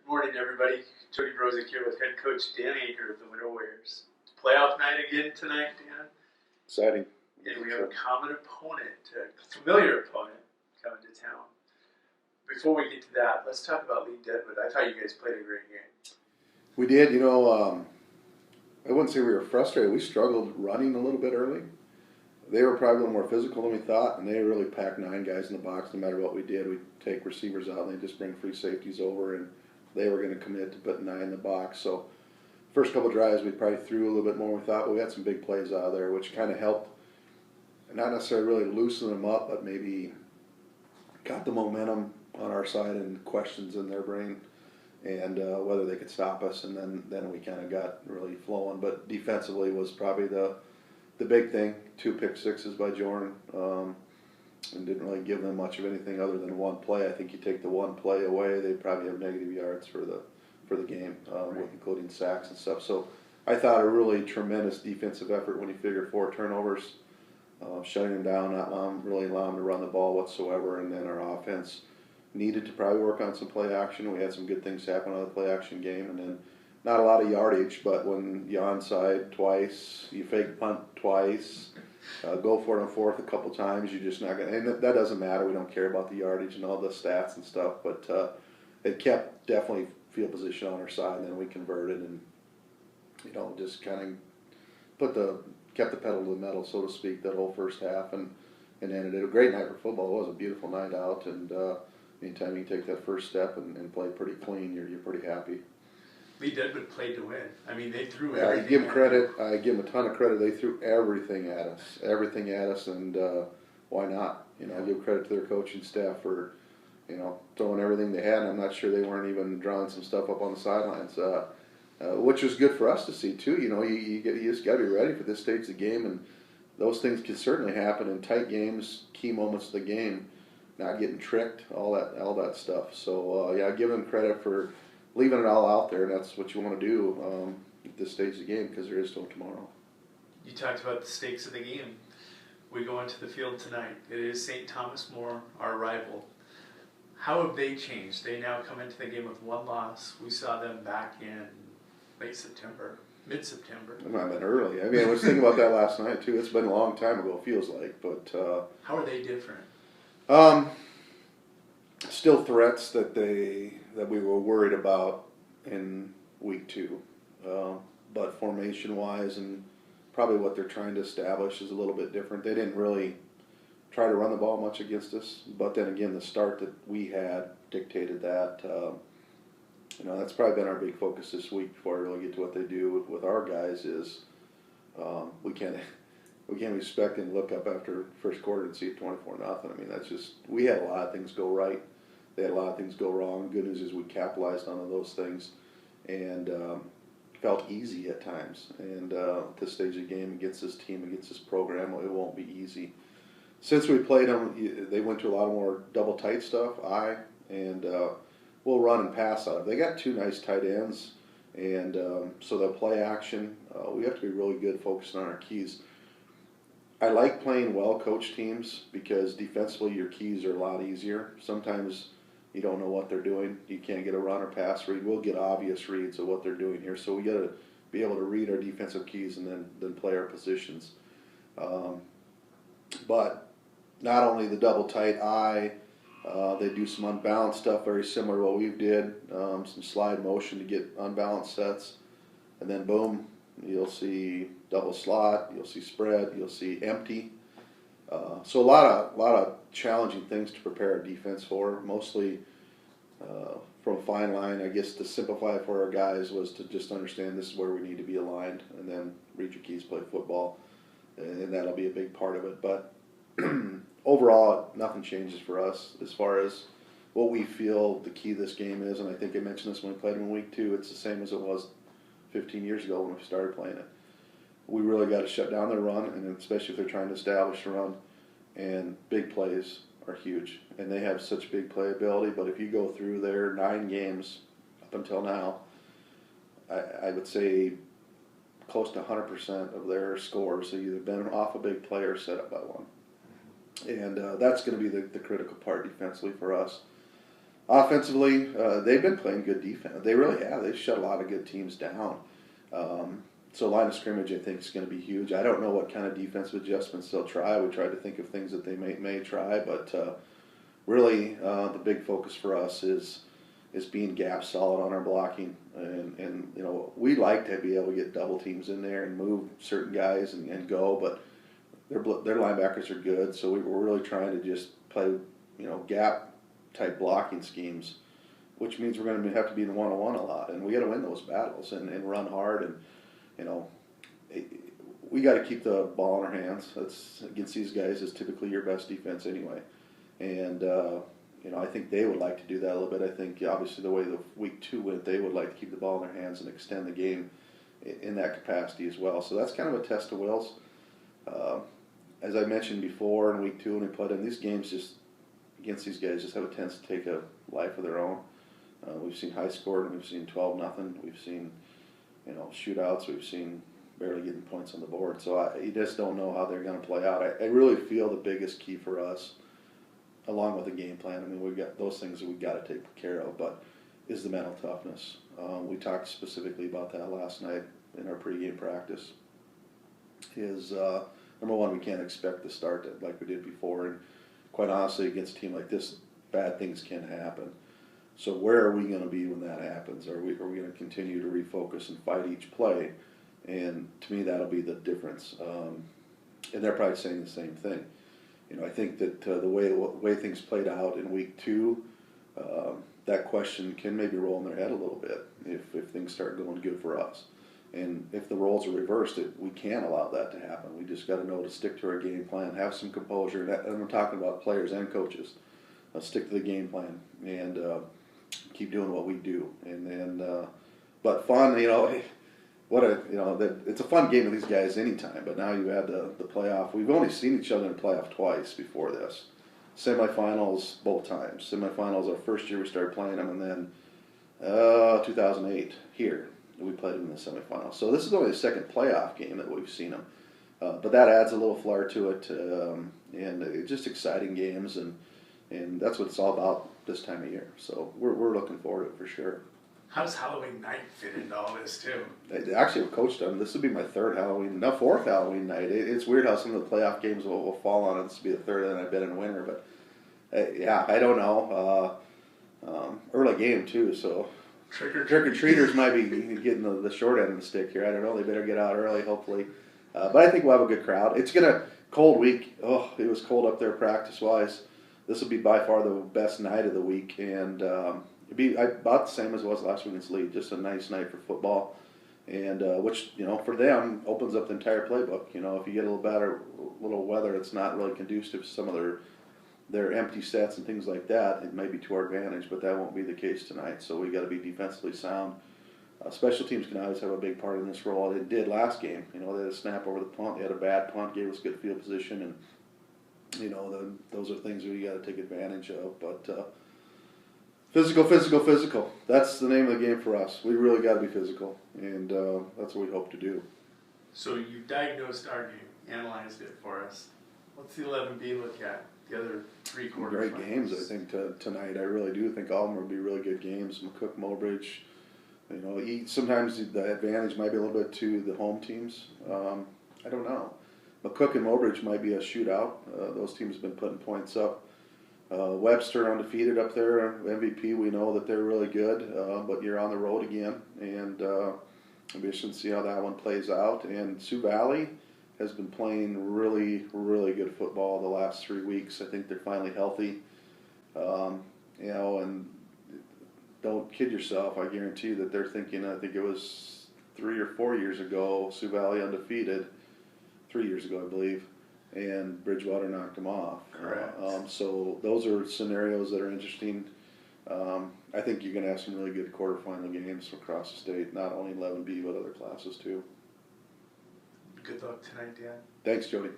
Morning, everybody. Jody Brozick here with head coach Dan Aaker of the Winter Warriors. Playoff night again tonight, Dan. Exciting. And we have a common opponent, a familiar opponent, coming to town. Before we get to that, let's talk about Lee Deadwood. I thought you guys played a great game. We did. I wouldn't say we were frustrated. We struggled running a little bit early. They were probably a little more physical than we thought, and they really packed 9 guys in the box no matter what we did. We'd take receivers out, and they'd just bring free safeties over, and they were going to commit to putting 9 in the box. So first couple drives, we probably threw a little bit more than we thought, but we had some big plays out of there, which kind of helped, not necessarily really loosen them up, but maybe got the momentum on our side and questions in their brain, and whether they could stop us, and then we kind of got really flowing. But defensively was probably the big thing. 2 pick sixes by Jordan, and didn't really give them much of anything other than one play. I think you take the one play away, they probably have negative yards for the game, with including sacks and stuff. So I thought a really tremendous defensive effort when you figure 4 turnovers, shutting them down, not really allowing them to run the ball whatsoever, and then our offense needed to probably work on some play action. We had some good things happen on the play action game, and then not a lot of yardage, but when you onside twice, you fake punt twice, go for it on 4th a couple times, you're just not going to, and that doesn't matter. We don't care about the yardage and all the stats and stuff, but it kept definitely field position on our side, and then we converted and, just kind of kept the pedal to the metal, so to speak, that whole first half, and ended it. A great night for football. It was a beautiful night out, and anytime you take that first step and play pretty clean, you're pretty happy. Lee Deadwood played to win. I mean, they threw everything. everything. I give them credit. I give them a ton of credit. They threw everything at us, and why not? I give credit to their coaching staff for, throwing everything they had. And I'm not sure they weren't even drawing some stuff up on the sidelines, which was good for us to see too. You just got to be ready for this stage of the game, and those things can certainly happen in tight games, key moments of the game, not getting tricked, all that stuff. So I give them credit for leaving it all out there, and that's what you want to do at this stage of the game, because there is still tomorrow. You talked about the stakes of the game. We go into the field tonight. It is St. Thomas More, our rival. How have they changed? They now come into the game with 1 loss. We saw them back in late September, mid-September. It might have been early. I was thinking about that last night too. It's been a long time ago, it feels like. But how are they different? Still threats that we were worried about in week 2, but formation-wise and probably what they're trying to establish is a little bit different. They didn't really try to run the ball much against us, but then again, the start that we had dictated that. That's probably been our big focus this week before I really get to what they do with our guys is we can't expect and look up after first quarter and see it 24-0. That's just, we had a lot of things go right. They had a lot of things go wrong. Good news is we capitalized on those things and felt easy at times. And at this stage of the game against this team, against this program, it won't be easy. Since we played them, they went to a lot more double tight stuff, and we'll run and pass out of. They got 2 nice tight ends, and so they'll play action. We have to be really good focusing on our keys. I like playing well-coached teams because defensively your keys are a lot easier. Sometimes you don't know what they're doing. You can't get a run or pass read. We'll get obvious reads of what they're doing here. So we got to be able to read our defensive keys and then play our positions. But not only the double tight eye, they do some unbalanced stuff very similar to what we did, some slide motion to get unbalanced sets, and then boom, you'll see double slot, you'll see spread, you'll see empty. So a lot of challenging things to prepare our defense for, mostly from a fine line. I guess to simplify it for our guys was to just understand this is where we need to be aligned, and then read your keys, play football, and that'll be a big part of it. But overall, nothing changes for us as far as what we feel the key to this game is, and I think I mentioned this when we played them in week 2. It's the same as it was 15 years ago when we started playing it. We really got to shut down their run, and especially if they're trying to establish a run, and big plays are huge. And they have such big playability, but if you go through their 9 games up until now, I would say close to 100% of their scores have either been off a big play or set up by one. And that's going to be the critical part defensively for us. Offensively, they've been playing good defense. They really have. They've shut a lot of good teams down. So line of scrimmage, I think, is going to be huge. I don't know what kind of defensive adjustments they'll try. We tried to think of things that they may try, but really the big focus for us is being gap solid on our blocking. And you know, we like to be able to get double teams in there and move certain guys and go, but their linebackers are good, so we're really trying to just play, you know, gap type blocking schemes, which means we're going to have to be in the one-on-one a lot, and we got to win those battles and run hard. And you know, we got to keep the ball in our hands. That's against these guys is typically your best defense anyway, and you know, I think they would like to do that a little bit. I think obviously the way the week 2 went, they would like to keep the ball in their hands and extend the game in that capacity as well. So that's kind of a test of wills. As I mentioned before, in week 2 when we played in these games, just against these guys, just have a tendency to take a life of their own. We've seen high scoring, we've seen 12-0, we've seen, you know, shootouts, we've seen barely getting points on the board. So you just don't know how they're going to play out. I really feel the biggest key for us, along with the game plan, I mean, we've got those things that we've got to take care of, but is the mental toughness. We talked specifically about that last night in our pregame practice. Number one, we can't expect to start it like we did before, and quite honestly, against a team like this, bad things can happen. So where are we going to be when that happens? Are we going to continue to refocus and fight each play? And to me, that'll be the difference. And they're probably saying the same thing. You know, I think that the way things played out in week 2, that question can maybe roll in their head a little bit if things start going good for us. And if the roles are reversed, we can't allow that to happen. We just got to know to stick to our game plan, have some composure, and I'm talking about players and coaches. Stick to the game plan and keep doing what we do. And then, but fun, you know, it's a fun game with these guys anytime. But now you add the playoff. We've only seen each other in the playoff twice before this. Semifinals both times. Semifinals our first year we started playing them, and then 2008 here. We played them in the semifinals. So this is only the second playoff game that we've seen them. But that adds a little flair to it, and it's just exciting games, and that's what it's all about this time of year. So we're looking forward to it for sure. How does Halloween night fit into all this too? Actually, I've coached them. This would be my fourth Halloween night. It's weird how some of the playoff games will fall on it. This will be the third, and I've been in winter. But yeah, I don't know. Early game too, so. Trick-or-treaters might be getting the short end of the stick here. I don't know. They better get out early, hopefully. But I think we'll have a good crowd. It's going to cold week. Oh, it was cold up there practice-wise. This will be by far the best night of the week, and it'll be about the same as it was last week against Lee. Just a nice night for football, and which, you know, for them opens up the entire playbook. You know, if you get a little weather that's not really conducive to some of their empty sets and things like that, it may be to our advantage, but that won't be the case tonight. So we got to be defensively sound. Special teams can always have a big part in this role. It did last game. You know, they had a snap over the punt. They had a bad punt, gave us good field position, and you know, those are things we got to take advantage of. But physical. That's the name of the game for us. We really got to be physical, and that's what we hope to do. So you diagnosed our game, analyzed it for us. What's the 11B look at? The other 3 quarterfinals. Great games, I think, tonight. I really do think all of them will be really good games. McCook, Mobridge, you know, sometimes the advantage might be a little bit to the home teams. I don't know. McCook and Mobridge might be a shootout. Those teams have been putting points up. Webster undefeated up there, MVP. We know that they're really good, but you're on the road again, and we should see how that one plays out. And Sioux Valley has been playing really, really good football the last 3 weeks. I think they're finally healthy. You know, and don't kid yourself. I guarantee you that they're thinking, I think it was 3 or 4 years ago, Sioux Valley undefeated, 3 years ago, I believe, and Bridgewater knocked them off. Correct. So those are scenarios that are interesting. I think you're going to have some really good quarterfinal games across the state, not only 11B, but other classes too. Good luck tonight, Dan. Thanks, Jody.